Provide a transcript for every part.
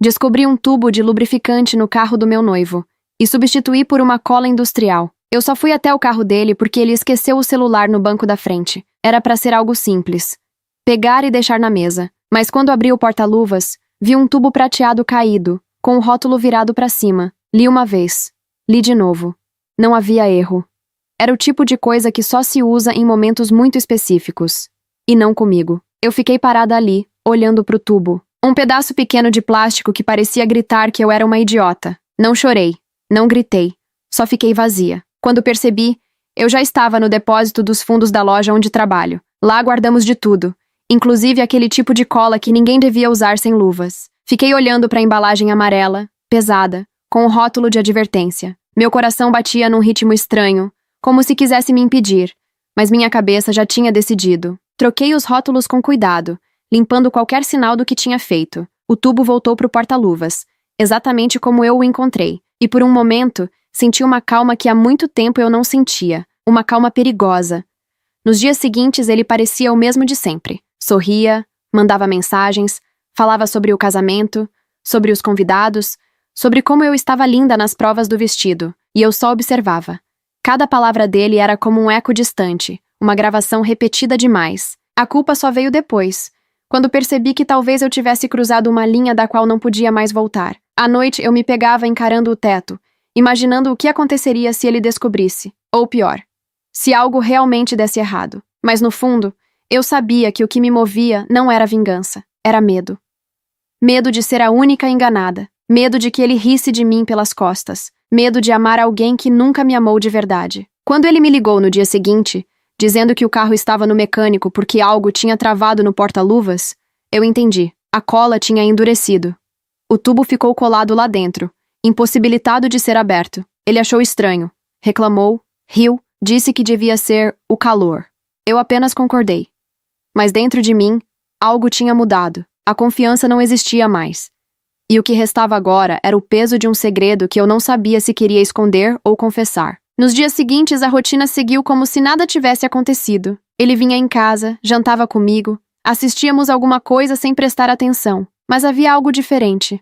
Descobri um tubo de lubrificante no carro do meu noivo e substituí por uma cola industrial. Eu só fui até o carro dele porque ele esqueceu o celular no banco da frente. Era para ser algo simples. Pegar e deixar na mesa. Mas quando abri o porta-luvas, vi um tubo prateado caído, com o rótulo virado para cima. Li uma vez. Li de novo. Não havia erro. Era o tipo de coisa que só se usa em momentos muito específicos. E não comigo. Eu fiquei parada ali, olhando pro tubo. Um pedaço pequeno de plástico que parecia gritar que eu era uma idiota. Não chorei. Não gritei. Só fiquei vazia. Quando percebi, eu já estava no depósito dos fundos da loja onde trabalho. Lá guardamos de tudo, inclusive aquele tipo de cola que ninguém devia usar sem luvas. Fiquei olhando para a embalagem amarela, pesada, com o rótulo de advertência. Meu coração batia num ritmo estranho, como se quisesse me impedir, mas minha cabeça já tinha decidido. Troquei os rótulos com cuidado, limpando qualquer sinal do que tinha feito. O tubo voltou para o porta-luvas, exatamente como eu o encontrei, e por um momento senti uma calma que há muito tempo eu não sentia, uma calma perigosa. Nos dias seguintes ele parecia o mesmo de sempre. Sorria, mandava mensagens, falava sobre o casamento, sobre os convidados, sobre como eu estava linda nas provas do vestido, e eu só observava. Cada palavra dele era como um eco distante, uma gravação repetida demais. A culpa só veio depois, quando percebi que talvez eu tivesse cruzado uma linha da qual não podia mais voltar. À noite eu me pegava encarando o teto, imaginando o que aconteceria se ele descobrisse, ou pior, se algo realmente desse errado. Mas no fundo, eu sabia que o que me movia não era vingança, era medo. Medo de ser a única enganada, medo de que ele risse de mim pelas costas, medo de amar alguém que nunca me amou de verdade. Quando ele me ligou no dia seguinte, dizendo que o carro estava no mecânico porque algo tinha travado no porta-luvas, eu entendi. A cola tinha endurecido. O tubo ficou colado lá dentro, impossibilitado de ser aberto. Ele achou estranho, reclamou, riu, disse que devia ser o calor. Eu apenas concordei. Mas dentro de mim, algo tinha mudado. A confiança não existia mais. E o que restava agora era o peso de um segredo que eu não sabia se queria esconder ou confessar. Nos dias seguintes, a rotina seguiu como se nada tivesse acontecido. Ele vinha em casa, jantava comigo, assistíamos alguma coisa sem prestar atenção, mas havia algo diferente.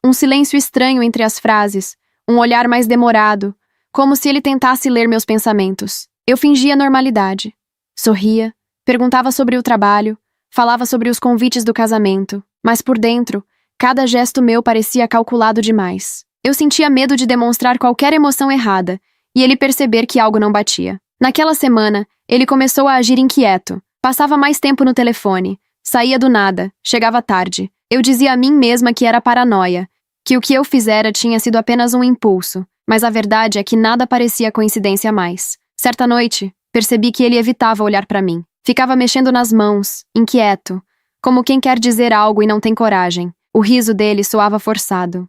Um silêncio estranho entre as frases, um olhar mais demorado, como se ele tentasse ler meus pensamentos. Eu fingia normalidade. Sorria, perguntava sobre o trabalho, falava sobre os convites do casamento, mas por dentro, cada gesto meu parecia calculado demais. Eu sentia medo de demonstrar qualquer emoção errada e ele perceber que algo não batia. Naquela semana, ele começou a agir inquieto, passava mais tempo no telefone, saía do nada, chegava tarde. Eu dizia a mim mesma que era paranoia, que o que eu fizera tinha sido apenas um impulso, mas a verdade é que nada parecia coincidência mais. Certa noite, percebi que ele evitava olhar para mim. Ficava mexendo nas mãos, inquieto, como quem quer dizer algo e não tem coragem. O riso dele soava forçado.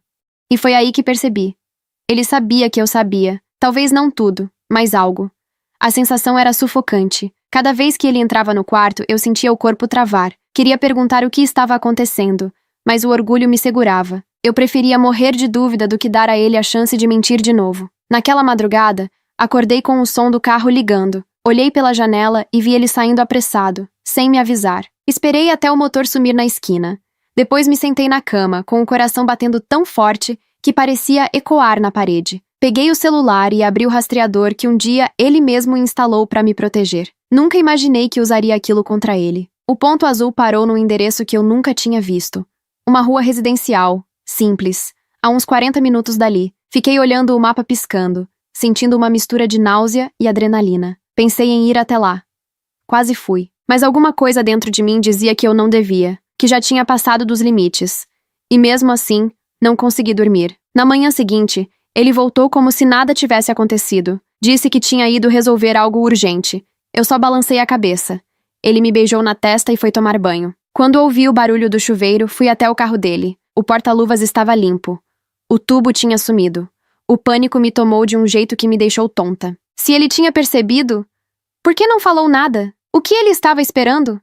E foi aí que percebi. Ele sabia que eu sabia, talvez não tudo, mas algo. A sensação era sufocante. Cada vez que ele entrava no quarto, eu sentia o corpo travar. Queria perguntar o que estava acontecendo, mas o orgulho me segurava. Eu preferia morrer de dúvida do que dar a ele a chance de mentir de novo. Naquela madrugada, acordei com o som do carro ligando. Olhei pela janela e vi ele saindo apressado, sem me avisar. Esperei até o motor sumir na esquina. Depois me sentei na cama, com o coração batendo tão forte que parecia ecoar na parede. Peguei o celular e abri o rastreador que um dia ele mesmo instalou para me proteger. Nunca imaginei que usaria aquilo contra ele. O ponto azul parou num endereço que eu nunca tinha visto. Uma rua residencial, simples, a uns 40 minutos dali. Fiquei olhando o mapa piscando, sentindo uma mistura de náusea e adrenalina. Pensei em ir até lá. Quase fui. Mas alguma coisa dentro de mim dizia que eu não devia, que já tinha passado dos limites. E mesmo assim, não consegui dormir. Na manhã seguinte, ele voltou como se nada tivesse acontecido. Disse que tinha ido resolver algo urgente. Eu só balancei a cabeça. Ele me beijou na testa e foi tomar banho. Quando ouvi o barulho do chuveiro, fui até o carro dele. O porta-luvas estava limpo. O tubo tinha sumido. O pânico me tomou de um jeito que me deixou tonta. Se ele tinha percebido, por que não falou nada? O que ele estava esperando?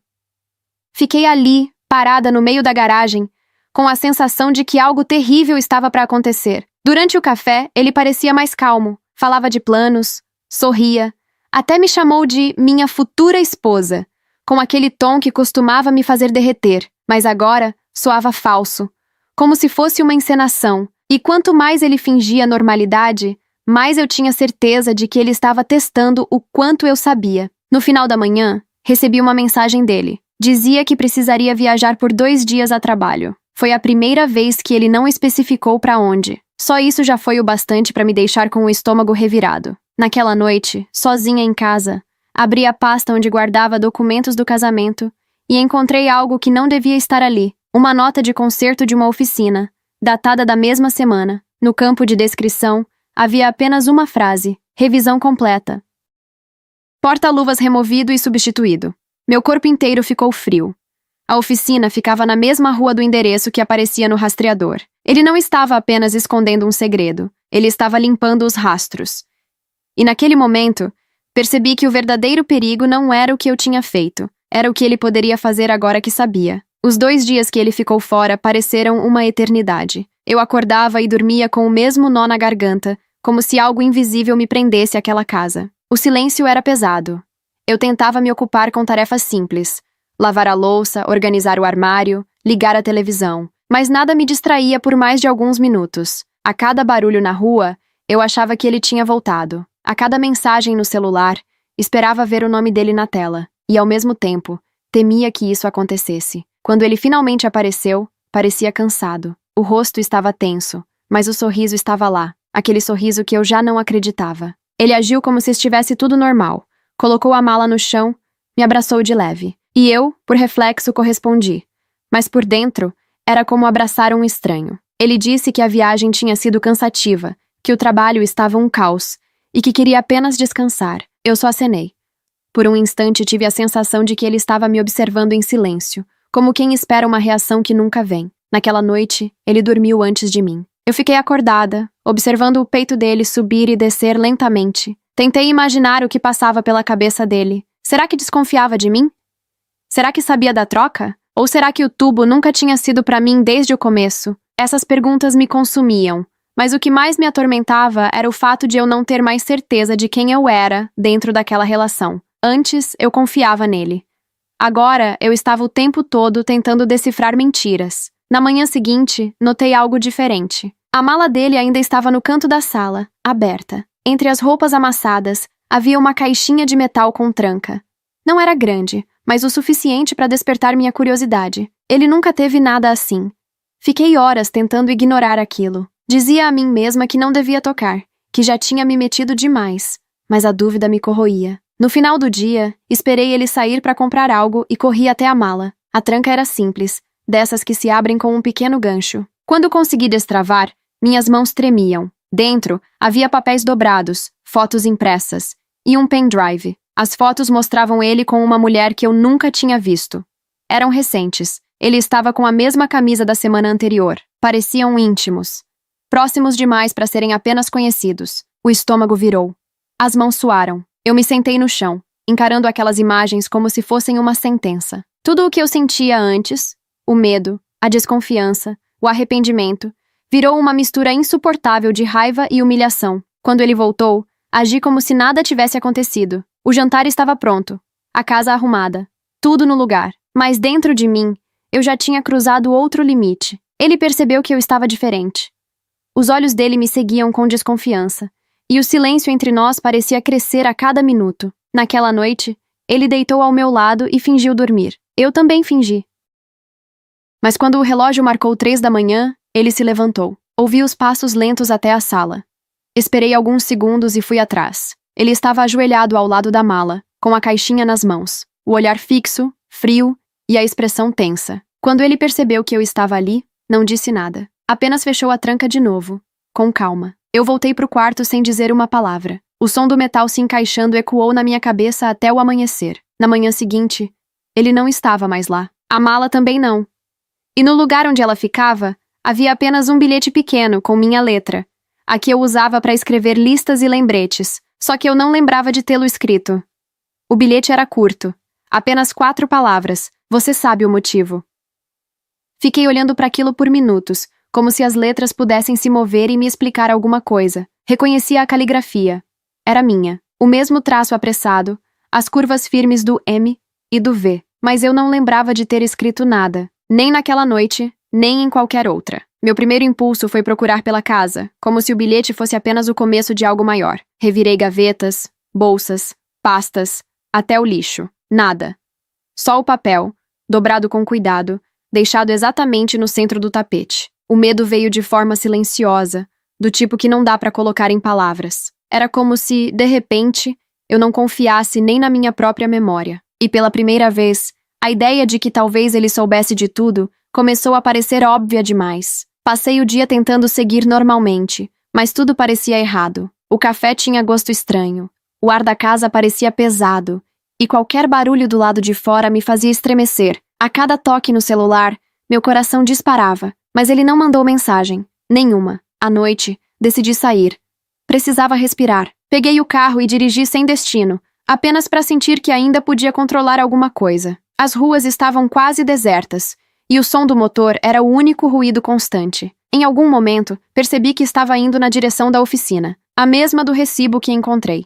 Fiquei ali, parada no meio da garagem, com a sensação de que algo terrível estava para acontecer. Durante o café, ele parecia mais calmo, falava de planos, sorria, até me chamou de minha futura esposa, com aquele tom que costumava me fazer derreter, mas agora soava falso, como se fosse uma encenação, e quanto mais ele fingia normalidade, mais eu tinha certeza de que ele estava testando o quanto eu sabia. No final da manhã, recebi uma mensagem dele. Dizia que precisaria viajar por 2 dias a trabalho. Foi a primeira vez que ele não especificou para onde. Só isso já foi o bastante para me deixar com o estômago revirado. Naquela noite, sozinha em casa, abri a pasta onde guardava documentos do casamento e encontrei algo que não devia estar ali. Uma nota de concerto de uma oficina, datada da mesma semana. No campo de descrição, havia apenas uma frase: revisão completa. Porta-luvas removido e substituído. Meu corpo inteiro ficou frio. A oficina ficava na mesma rua do endereço que aparecia no rastreador. Ele não estava apenas escondendo um segredo, ele estava limpando os rastros. E naquele momento, percebi que o verdadeiro perigo não era o que eu tinha feito, era o que ele poderia fazer agora que sabia. Os 2 dias que ele ficou fora pareceram uma eternidade. Eu acordava e dormia com o mesmo nó na garganta, como se algo invisível me prendesse àquela casa. O silêncio era pesado. Eu tentava me ocupar com tarefas simples: lavar a louça, organizar o armário, ligar a televisão. Mas nada me distraía por mais de alguns minutos. A cada barulho na rua, eu achava que ele tinha voltado. A cada mensagem no celular, esperava ver o nome dele na tela. E, ao mesmo tempo, temia que isso acontecesse. Quando ele finalmente apareceu, parecia cansado. O rosto estava tenso, mas o sorriso estava lá. Aquele sorriso que eu já não acreditava. Ele agiu como se estivesse tudo normal. Colocou a mala no chão, me abraçou de leve. E eu, por reflexo, correspondi. Mas por dentro, era como abraçar um estranho. Ele disse que a viagem tinha sido cansativa, que o trabalho estava um caos, e que queria apenas descansar. Eu só acenei. Por um instante tive a sensação de que ele estava me observando em silêncio, como quem espera uma reação que nunca vem. Naquela noite, ele dormiu antes de mim. Eu fiquei acordada, observando o peito dele subir e descer lentamente. Tentei imaginar o que passava pela cabeça dele. Será que desconfiava de mim? Será que sabia da troca? Ou será que o tubo nunca tinha sido para mim desde o começo? Essas perguntas me consumiam, mas o que mais me atormentava era o fato de eu não ter mais certeza de quem eu era dentro daquela relação. Antes, eu confiava nele. Agora, eu estava o tempo todo tentando decifrar mentiras. Na manhã seguinte, notei algo diferente. A mala dele ainda estava no canto da sala, aberta. Entre as roupas amassadas, havia uma caixinha de metal com tranca. Não era grande, mas o suficiente para despertar minha curiosidade. Ele nunca teve nada assim. Fiquei horas tentando ignorar aquilo. Dizia a mim mesma que não devia tocar, que já tinha me metido demais, mas a dúvida me corroía. No final do dia, esperei ele sair para comprar algo e corri até a mala. A tranca era simples, dessas que se abrem com um pequeno gancho. Quando consegui destravar, minhas mãos tremiam. Dentro, havia papéis dobrados, fotos impressas e um pendrive. As fotos mostravam ele com uma mulher que eu nunca tinha visto. Eram recentes. Ele estava com a mesma camisa da semana anterior. Pareciam íntimos. Próximos demais para serem apenas conhecidos. O estômago virou. As mãos suaram. Eu me sentei no chão, encarando aquelas imagens como se fossem uma sentença. Tudo o que eu sentia antes, o medo, a desconfiança, o arrependimento, virou uma mistura insuportável de raiva e humilhação. Quando ele voltou, agi como se nada tivesse acontecido. O jantar estava pronto, a casa arrumada, tudo no lugar. Mas dentro de mim, eu já tinha cruzado outro limite. Ele percebeu que eu estava diferente. Os olhos dele me seguiam com desconfiança, e o silêncio entre nós parecia crescer a cada minuto. Naquela noite, ele deitou ao meu lado e fingiu dormir. Eu também fingi. Mas quando o relógio marcou 3 da manhã, ele se levantou. Ouvi os passos lentos até a sala. Esperei alguns segundos e fui atrás. Ele estava ajoelhado ao lado da mala, com a caixinha nas mãos, o olhar fixo, frio e a expressão tensa. Quando ele percebeu que eu estava ali, não disse nada. Apenas fechou a tranca de novo, com calma. Eu voltei para o quarto sem dizer uma palavra. O som do metal se encaixando ecoou na minha cabeça até o amanhecer. Na manhã seguinte, ele não estava mais lá. A mala também não. E no lugar onde ela ficava, havia apenas um bilhete pequeno com minha letra, a que eu usava para escrever listas e lembretes, só que eu não lembrava de tê-lo escrito. O bilhete era curto, apenas 4 palavras. Você sabe o motivo. Fiquei olhando para aquilo por minutos, como se as letras pudessem se mover e me explicar alguma coisa. Reconhecia a caligrafia. Era minha. O mesmo traço apressado, as curvas firmes do M e do V. Mas eu não lembrava de ter escrito nada, nem naquela noite, nem em qualquer outra. Meu primeiro impulso foi procurar pela casa, como se o bilhete fosse apenas o começo de algo maior. Revirei gavetas, bolsas, pastas, até o lixo. Nada. Só o papel, dobrado com cuidado, deixado exatamente no centro do tapete. O medo veio de forma silenciosa, do tipo que não dá para colocar em palavras. Era como se, de repente, eu não confiasse nem na minha própria memória. E pela primeira vez, a ideia de que talvez ele soubesse de tudo começou a parecer óbvia demais. Passei o dia tentando seguir normalmente, mas tudo parecia errado. O café tinha gosto estranho, o ar da casa parecia pesado, e qualquer barulho do lado de fora me fazia estremecer. A cada toque no celular, meu coração disparava, mas ele não mandou mensagem. Nenhuma. À noite, decidi sair. Precisava respirar. Peguei o carro e dirigi sem destino, apenas para sentir que ainda podia controlar alguma coisa. As ruas estavam quase desertas, e o som do motor era o único ruído constante. Em algum momento, percebi que estava indo na direção da oficina, a mesma do recibo que encontrei.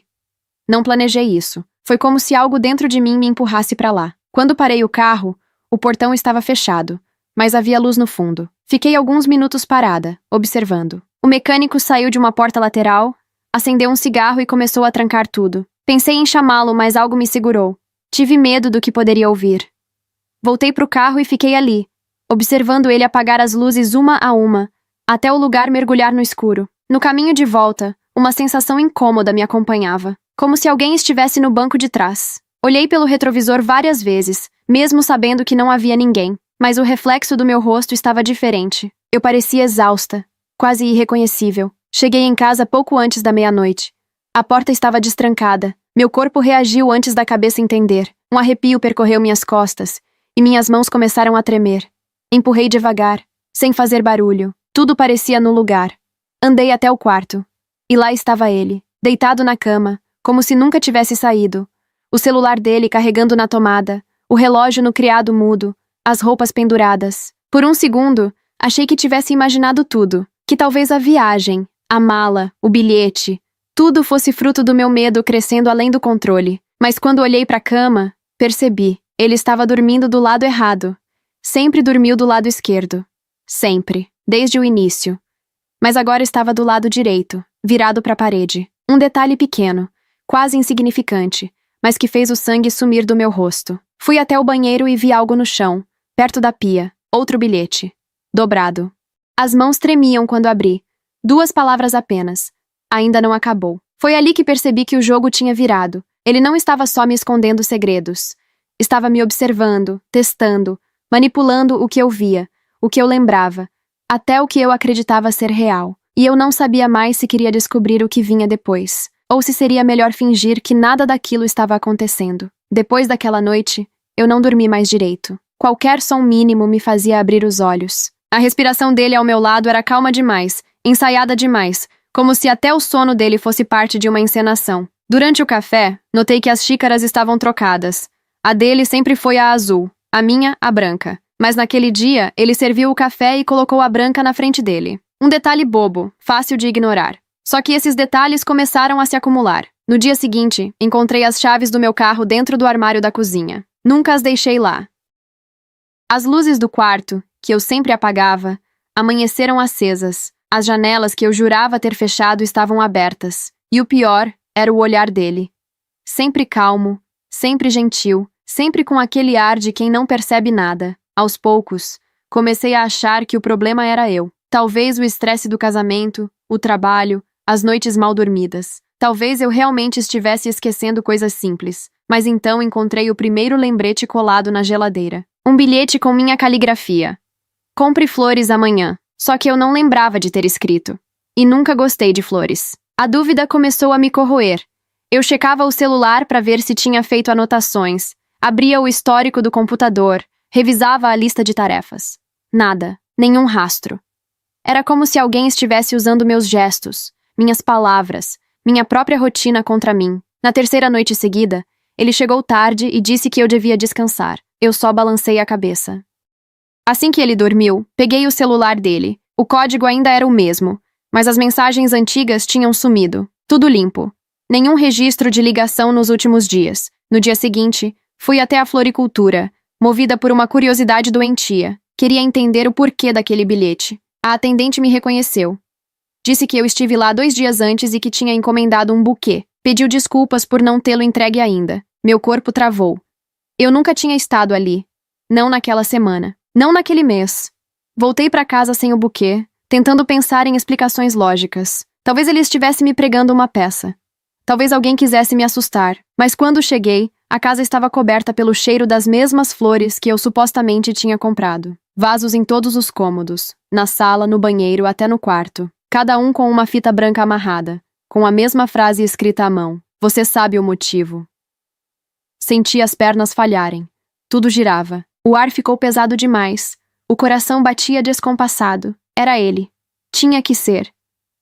Não planejei isso. Foi como se algo dentro de mim me empurrasse para lá. Quando parei o carro, o portão estava fechado, mas havia luz no fundo. Fiquei alguns minutos parada, observando. O mecânico saiu de uma porta lateral, acendeu um cigarro e começou a trancar tudo. Pensei em chamá-lo, mas algo me segurou. Tive medo do que poderia ouvir. Voltei para o carro e fiquei ali, observando ele apagar as luzes uma a uma, até o lugar mergulhar no escuro. No caminho de volta, uma sensação incômoda me acompanhava, como se alguém estivesse no banco de trás. Olhei pelo retrovisor várias vezes, mesmo sabendo que não havia ninguém, mas o reflexo do meu rosto estava diferente. Eu parecia exausta, quase irreconhecível. Cheguei em casa pouco antes da meia-noite. A porta estava destrancada. Meu corpo reagiu antes da cabeça entender. Um arrepio percorreu minhas costas, e minhas mãos começaram a tremer. Empurrei devagar, sem fazer barulho. Tudo parecia no lugar. Andei até o quarto. E lá estava ele, deitado na cama, como se nunca tivesse saído. O celular dele carregando na tomada, o relógio no criado mudo, as roupas penduradas. Por um segundo, achei que tivesse imaginado tudo. Que talvez a viagem, a mala, o bilhete, tudo fosse fruto do meu medo crescendo além do controle. Mas quando olhei para a cama, percebi. Ele estava dormindo do lado errado. Sempre dormiu do lado esquerdo. Sempre, desde o início. Mas agora estava do lado direito, virado para a parede. Um detalhe pequeno, quase insignificante, mas que fez o sangue sumir do meu rosto. Fui até o banheiro e vi algo no chão, perto da pia. Outro bilhete. Dobrado. As mãos tremiam quando abri. 2 palavras apenas. Ainda não acabou. Foi ali que percebi que o jogo tinha virado. Ele não estava só me escondendo segredos. Estava me observando, testando, manipulando o que eu via, o que eu lembrava, até o que eu acreditava ser real. E eu não sabia mais se queria descobrir o que vinha depois, ou se seria melhor fingir que nada daquilo estava acontecendo. Depois daquela noite, eu não dormi mais direito. Qualquer som mínimo me fazia abrir os olhos. A respiração dele ao meu lado era calma demais, ensaiada demais, como se até o sono dele fosse parte de uma encenação. Durante o café, notei que as xícaras estavam trocadas. A dele sempre foi a azul, a minha, a branca. Mas naquele dia, ele serviu o café e colocou a branca na frente dele. Um detalhe bobo, fácil de ignorar. Só que esses detalhes começaram a se acumular. No dia seguinte, encontrei as chaves do meu carro dentro do armário da cozinha. Nunca as deixei lá. As luzes do quarto, que eu sempre apagava, amanheceram acesas. As janelas que eu jurava ter fechado estavam abertas. E o pior era o olhar dele. Sempre calmo, sempre gentil, sempre com aquele ar de quem não percebe nada. Aos poucos, comecei a achar que o problema era eu. Talvez o estresse do casamento, o trabalho, as noites mal dormidas. Talvez eu realmente estivesse esquecendo coisas simples. Mas então encontrei o primeiro lembrete colado na geladeira. Um bilhete com minha caligrafia. Compre flores amanhã. Só que eu não lembrava de ter escrito. E nunca gostei de flores. A dúvida começou a me corroer. Eu checava o celular para ver se tinha feito anotações. Abria o histórico do computador. Revisava a lista de tarefas. Nada. Nenhum rastro. Era como se alguém estivesse usando meus gestos, minhas palavras, minha própria rotina contra mim. Na terceira noite seguida, ele chegou tarde e disse que eu devia descansar. Eu só balancei a cabeça. Assim que ele dormiu, peguei o celular dele. O código ainda era o mesmo, mas as mensagens antigas tinham sumido. Tudo limpo. Nenhum registro de ligação nos últimos dias. No dia seguinte, fui até a floricultura, movida por uma curiosidade doentia. Queria entender o porquê daquele bilhete. A atendente me reconheceu. Disse que eu estive lá 2 dias antes e que tinha encomendado um buquê. Pediu desculpas por não tê-lo entregue ainda. Meu corpo travou. Eu nunca tinha estado ali. Não naquela semana. Não naquele mês. Voltei para casa sem o buquê, tentando pensar em explicações lógicas. Talvez ele estivesse me pregando uma peça. Talvez alguém quisesse me assustar. Mas quando cheguei, a casa estava coberta pelo cheiro das mesmas flores que eu supostamente tinha comprado. Vasos em todos os cômodos. Na sala, no banheiro, até no quarto. Cada um com uma fita branca amarrada, com a mesma frase escrita à mão. Você sabe o motivo. Senti as pernas falharem. Tudo girava. O ar ficou pesado demais. O coração batia descompassado. Era ele. Tinha que ser.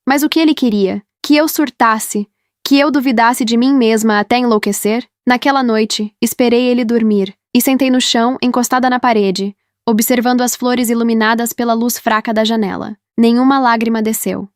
Mas o que ele queria? Que eu surtasse? Que eu duvidasse de mim mesma até enlouquecer? Naquela noite, esperei ele dormir e sentei no chão, encostada na parede, observando as flores iluminadas pela luz fraca da janela. Nenhuma lágrima desceu.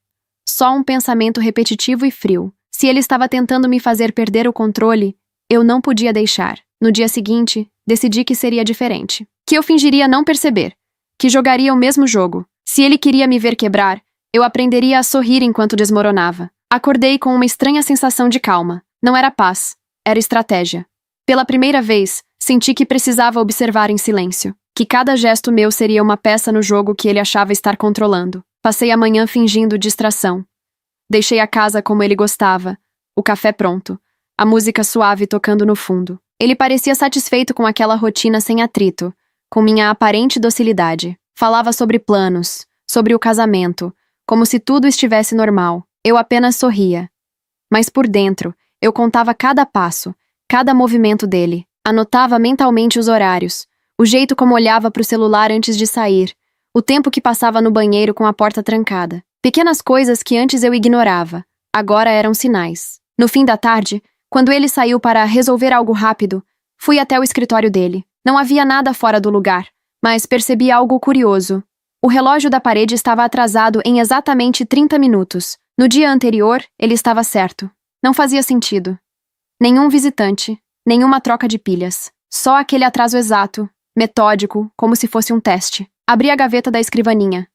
Só um pensamento repetitivo e frio. Se ele estava tentando me fazer perder o controle, eu não podia deixar. No dia seguinte, decidi que seria diferente. Que eu fingiria não perceber. Que jogaria o mesmo jogo. Se ele queria me ver quebrar, eu aprenderia a sorrir enquanto desmoronava. Acordei com uma estranha sensação de calma. Não era paz, era estratégia. Pela primeira vez, senti que precisava observar em silêncio. Que cada gesto meu seria uma peça no jogo que ele achava estar controlando. Passei a manhã fingindo distração. Deixei a casa como ele gostava, o café pronto, a música suave tocando no fundo. Ele parecia satisfeito com aquela rotina sem atrito, com minha aparente docilidade. Falava sobre planos, sobre o casamento, como se tudo estivesse normal. Eu apenas sorria. Mas por dentro, eu contava cada passo, cada movimento dele. Anotava mentalmente os horários, o jeito como olhava para o celular antes de sair, o tempo que passava no banheiro com a porta trancada. Pequenas coisas que antes eu ignorava, agora eram sinais. No fim da tarde, quando ele saiu para resolver algo rápido, fui até o escritório dele. Não havia nada fora do lugar, mas percebi algo curioso. O relógio da parede estava atrasado em exatamente 30 minutos. No dia anterior, ele estava certo. Não fazia sentido. Nenhum visitante, nenhuma troca de pilhas. Só aquele atraso exato, metódico, como se fosse um teste. Abri a gaveta da escrivaninha.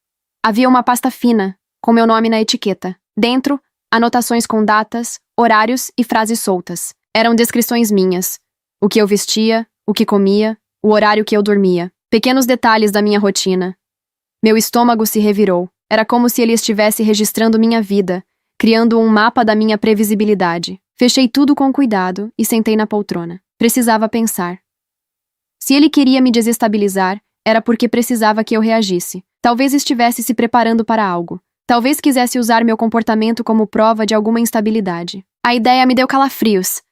Havia uma pasta fina, com meu nome na etiqueta. Dentro, anotações com datas, horários e frases soltas. Eram descrições minhas. O que eu vestia, o que comia, o horário que eu dormia. Pequenos detalhes da minha rotina. Meu estômago se revirou. Era como se ele estivesse registrando minha vida, criando um mapa da minha previsibilidade. Fechei tudo com cuidado e sentei na poltrona. Precisava pensar. Se ele queria me desestabilizar, era porque precisava que eu reagisse. Talvez estivesse se preparando para algo. Talvez quisesse usar meu comportamento como prova de alguma instabilidade. A ideia me deu calafrios.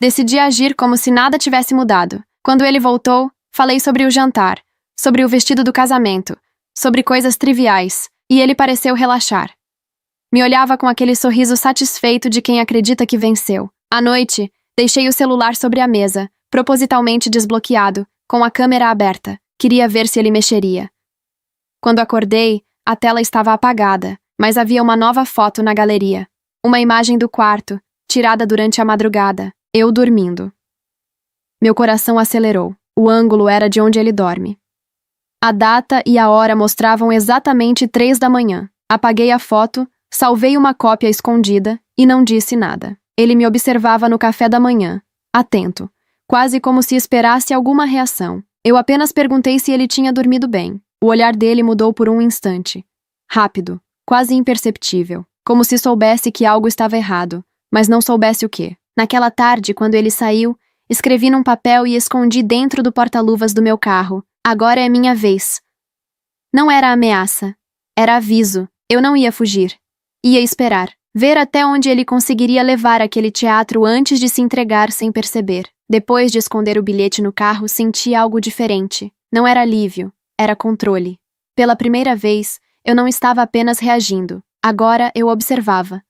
Decidi agir como se nada tivesse mudado. Quando ele voltou, falei sobre o jantar, sobre o vestido do casamento, sobre coisas triviais, e ele pareceu relaxar. Me olhava com aquele sorriso satisfeito de quem acredita que venceu. À noite, deixei o celular sobre a mesa, propositalmente desbloqueado, com a câmera aberta. Queria ver se ele mexeria. Quando acordei, a tela estava apagada, mas havia uma nova foto na galeria. Uma imagem do quarto, tirada durante a madrugada. Eu dormindo. Meu coração acelerou. O ângulo era de onde ele dorme. A data e a hora mostravam exatamente 3 da manhã. Apaguei a foto, salvei uma cópia escondida e não disse nada. Ele me observava no café da manhã, atento, quase como se esperasse alguma reação. Eu apenas perguntei se ele tinha dormido bem. O olhar dele mudou por um instante. Rápido, quase imperceptível, como se soubesse que algo estava errado, mas não soubesse o quê. Naquela tarde, quando ele saiu, escrevi num papel e escondi dentro do porta-luvas do meu carro. Agora é minha vez. Não era ameaça. Era aviso. Eu não ia fugir. Ia esperar. Ver até onde ele conseguiria levar aquele teatro antes de se entregar sem perceber. Depois de esconder o bilhete no carro, senti algo diferente. Não era alívio. Era controle. Pela primeira vez, eu não estava apenas reagindo. Agora eu observava.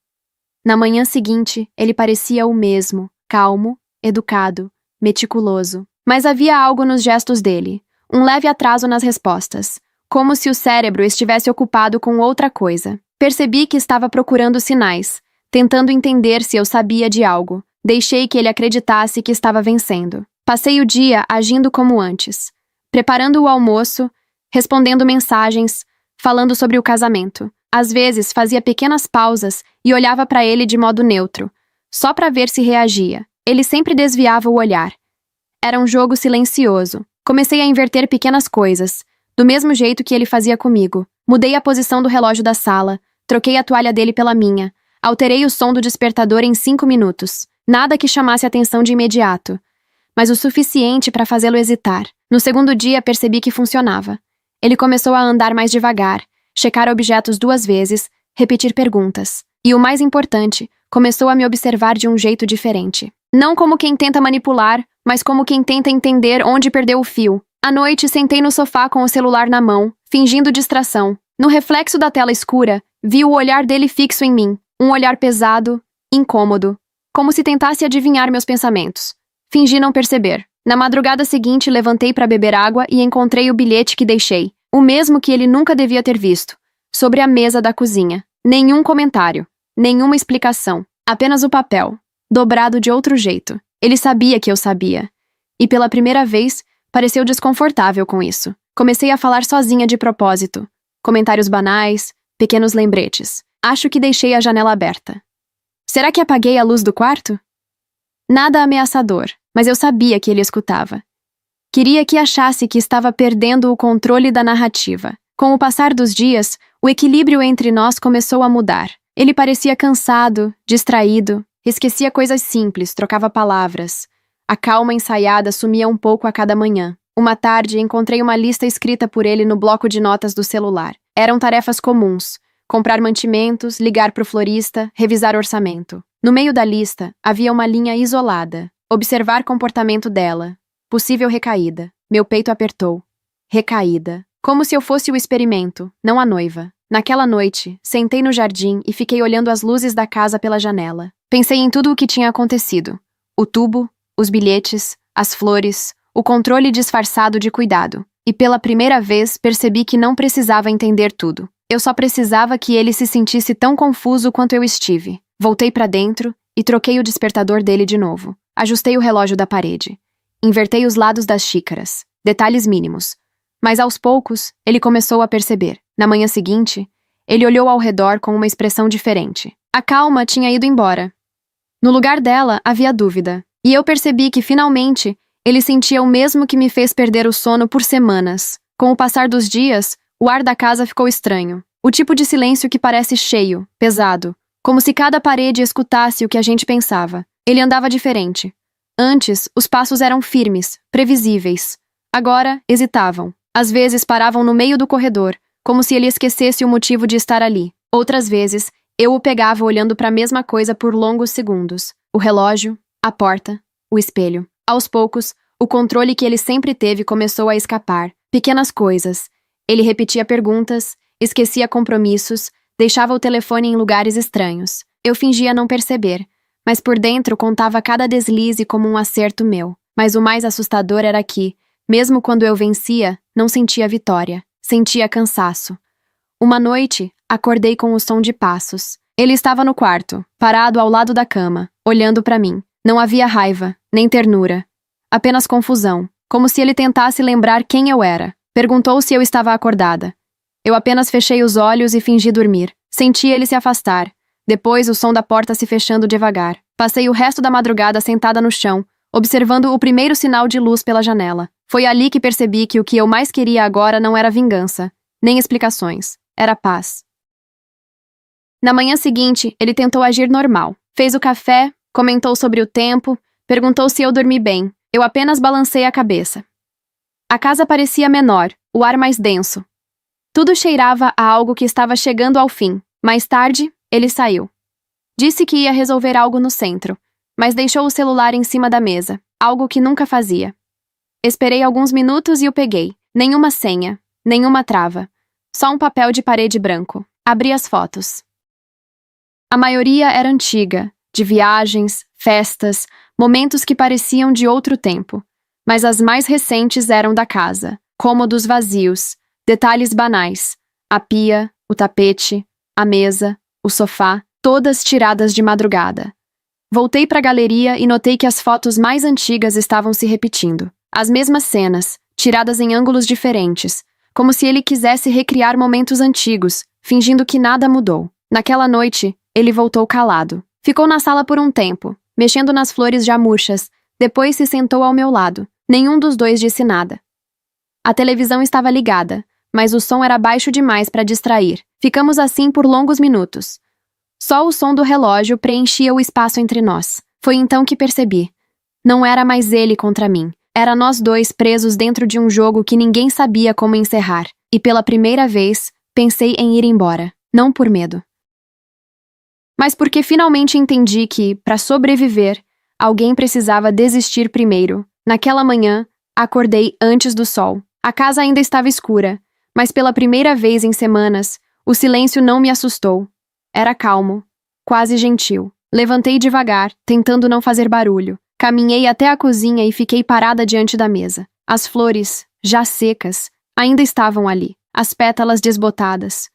Na manhã seguinte, ele parecia o mesmo. Calmo, educado, meticuloso. Mas havia algo nos gestos dele. Um leve atraso nas respostas, como se o cérebro estivesse ocupado com outra coisa. Percebi que estava procurando sinais, tentando entender se eu sabia de algo. Deixei que ele acreditasse que estava vencendo. Passei o dia agindo como antes, preparando o almoço, respondendo mensagens, falando sobre o casamento. Às vezes, fazia pequenas pausas e olhava para ele de modo neutro, só para ver se reagia. Ele sempre desviava o olhar. Era um jogo silencioso. Comecei a inverter pequenas coisas, do mesmo jeito que ele fazia comigo. Mudei a posição do relógio da sala, troquei a toalha dele pela minha, alterei o som do despertador em 5 minutos. Nada que chamasse atenção de imediato, mas o suficiente para fazê-lo hesitar. No segundo dia, percebi que funcionava. Ele começou a andar mais devagar, checar objetos 2 vezes, repetir perguntas. E o mais importante, começou a me observar de um jeito diferente. Não como quem tenta manipular, mas como quem tenta entender onde perdeu o fio. À noite, sentei no sofá com o celular na mão, fingindo distração. No reflexo da tela escura, vi o olhar dele fixo em mim. Um olhar pesado, incômodo, como se tentasse adivinhar meus pensamentos. Fingi não perceber. Na madrugada seguinte, levantei para beber água e encontrei o bilhete que deixei, o mesmo que ele nunca devia ter visto, sobre a mesa da cozinha. Nenhum comentário, nenhuma explicação, apenas o papel, dobrado de outro jeito. Ele sabia que eu sabia. E pela primeira vez, pareceu desconfortável com isso. Comecei a falar sozinha de propósito. Comentários banais, pequenos lembretes. Acho que deixei a janela aberta. Será que apaguei a luz do quarto? Nada ameaçador, mas eu sabia que ele escutava. Queria que achasse que estava perdendo o controle da narrativa. Com o passar dos dias, o equilíbrio entre nós começou a mudar. Ele parecia cansado, distraído, esquecia coisas simples, trocava palavras. A calma ensaiada sumia um pouco a cada manhã. Uma tarde, encontrei uma lista escrita por ele no bloco de notas do celular. Eram tarefas comuns: comprar mantimentos, ligar para o florista, revisar orçamento. No meio da lista, havia uma linha isolada. Observar comportamento dela. Possível recaída. Meu peito apertou. Recaída. Como se eu fosse o experimento, não a noiva. Naquela noite, sentei no jardim e fiquei olhando as luzes da casa pela janela. Pensei em tudo o que tinha acontecido. O tubo, os bilhetes, as flores, o controle disfarçado de cuidado. E pela primeira vez percebi que não precisava entender tudo. Eu só precisava que ele se sentisse tão confuso quanto eu estive. Voltei para dentro e troquei o despertador dele de novo. Ajustei o relógio da parede. Invertei os lados das xícaras. Detalhes mínimos. Mas aos poucos, ele começou a perceber. Na manhã seguinte, ele olhou ao redor com uma expressão diferente. A calma tinha ido embora. No lugar dela, havia dúvida. E eu percebi que, finalmente, ele sentia o mesmo que me fez perder o sono por semanas. Com o passar dos dias, o ar da casa ficou estranho. O tipo de silêncio que parece cheio, pesado, como se cada parede escutasse o que a gente pensava. Ele andava diferente. Antes, os passos eram firmes, previsíveis. Agora, hesitavam. Às vezes, paravam no meio do corredor, como se ele esquecesse o motivo de estar ali. Outras vezes, eu o pegava olhando para a mesma coisa por longos segundos. O relógio, a porta, o espelho. Aos poucos, o controle que ele sempre teve começou a escapar. Pequenas coisas. Ele repetia perguntas, esquecia compromissos, deixava o telefone em lugares estranhos. Eu fingia não perceber, mas por dentro contava cada deslize como um acerto meu. Mas o mais assustador era que, mesmo quando eu vencia, não sentia vitória. Sentia cansaço. Uma noite, acordei com o som de passos. Ele estava no quarto, parado ao lado da cama, olhando para mim. Não havia raiva, nem ternura. Apenas confusão, como se ele tentasse lembrar quem eu era. Perguntou se eu estava acordada. Eu apenas fechei os olhos e fingi dormir. Senti ele se afastar. Depois, o som da porta se fechando devagar. Passei o resto da madrugada sentada no chão, observando o primeiro sinal de luz pela janela. Foi ali que percebi que o que eu mais queria agora não era vingança, nem explicações. Era paz. Na manhã seguinte, ele tentou agir normal. Fez o café, comentou sobre o tempo, perguntou se eu dormi bem. Eu apenas balancei a cabeça. A casa parecia menor, o ar mais denso. Tudo cheirava a algo que estava chegando ao fim. Mais tarde, ele saiu. Disse que ia resolver algo no centro, mas deixou o celular em cima da mesa, algo que nunca fazia. Esperei alguns minutos e o peguei. Nenhuma senha, nenhuma trava. Só um papel de parede branco. Abri as fotos. A maioria era antiga, de viagens, festas, momentos que pareciam de outro tempo. Mas as mais recentes eram da casa. Cômodos vazios, detalhes banais. A pia, o tapete, a mesa, o sofá, todas tiradas de madrugada. Voltei para a galeria e notei que as fotos mais antigas estavam se repetindo. As mesmas cenas, tiradas em ângulos diferentes, como se ele quisesse recriar momentos antigos, fingindo que nada mudou. Naquela noite, ele voltou calado. Ficou na sala por um tempo, mexendo nas flores já murchas, depois se sentou ao meu lado. Nenhum dos dois disse nada. A televisão estava ligada, mas o som era baixo demais para distrair. Ficamos assim por longos minutos. Só o som do relógio preenchia o espaço entre nós. Foi então que percebi. Não era mais ele contra mim. Era nós dois presos dentro de um jogo que ninguém sabia como encerrar. E pela primeira vez, pensei em ir embora. Não por medo, mas porque finalmente entendi que, para sobreviver, alguém precisava desistir primeiro. Naquela manhã, acordei antes do sol. A casa ainda estava escura, mas pela primeira vez em semanas, o silêncio não me assustou. Era calmo, quase gentil. Levantei devagar, tentando não fazer barulho. Caminhei até a cozinha e fiquei parada diante da mesa. As flores, já secas, ainda estavam ali, as pétalas desbotadas.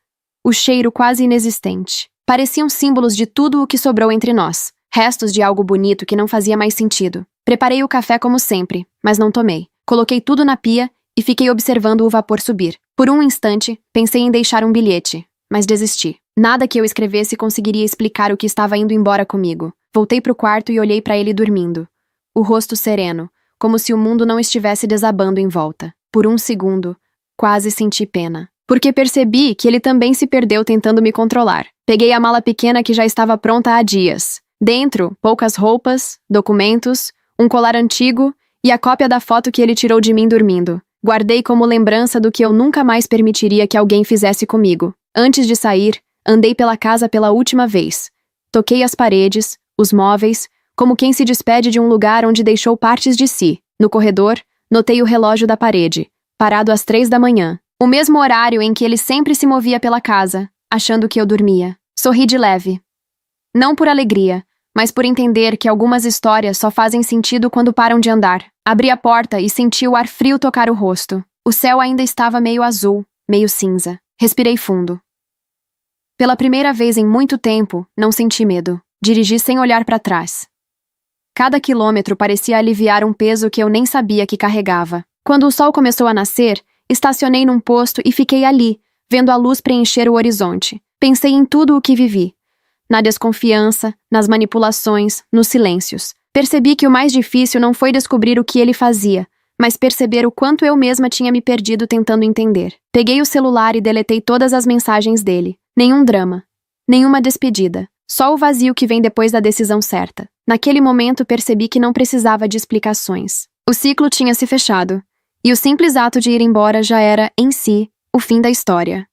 O cheiro quase inexistente. Pareciam símbolos de tudo o que sobrou entre nós. Restos de algo bonito que não fazia mais sentido. Preparei o café como sempre, mas não tomei. Coloquei tudo na pia e fiquei observando o vapor subir. Por um instante, pensei em deixar um bilhete, mas desisti. Nada que eu escrevesse conseguiria explicar o que estava indo embora comigo. Voltei pro quarto e olhei para ele dormindo. O rosto sereno, como se o mundo não estivesse desabando em volta. Por um segundo, quase senti pena. Porque percebi que ele também se perdeu tentando me controlar. Peguei a mala pequena que já estava pronta há dias. Dentro, poucas roupas, documentos, um colar antigo e a cópia da foto que ele tirou de mim dormindo. Guardei como lembrança do que eu nunca mais permitiria que alguém fizesse comigo. Antes de sair, andei pela casa pela última vez. Toquei as paredes, os móveis, como quem se despede de um lugar onde deixou partes de si. No corredor, notei o relógio da parede, parado às 3 da manhã. O mesmo horário em que ele sempre se movia pela casa, achando que eu dormia. Sorri de leve. Não por alegria, mas por entender que algumas histórias só fazem sentido quando param de andar. Abri a porta e senti o ar frio tocar o rosto. O céu ainda estava meio azul, meio cinza. Respirei fundo. Pela primeira vez em muito tempo, não senti medo. Dirigi sem olhar para trás. Cada quilômetro parecia aliviar um peso que eu nem sabia que carregava. Quando o sol começou a nascer, estacionei num posto e fiquei ali, vendo a luz preencher o horizonte. Pensei em tudo o que vivi. Na desconfiança, nas manipulações, nos silêncios. Percebi que o mais difícil não foi descobrir o que ele fazia, mas perceber o quanto eu mesma tinha me perdido tentando entender. Peguei o celular e deletei todas as mensagens dele. Nenhum drama. Nenhuma despedida. Só o vazio que vem depois da decisão certa. Naquele momento percebi que não precisava de explicações. O ciclo tinha se fechado. E o simples ato de ir embora já era, em si, o fim da história.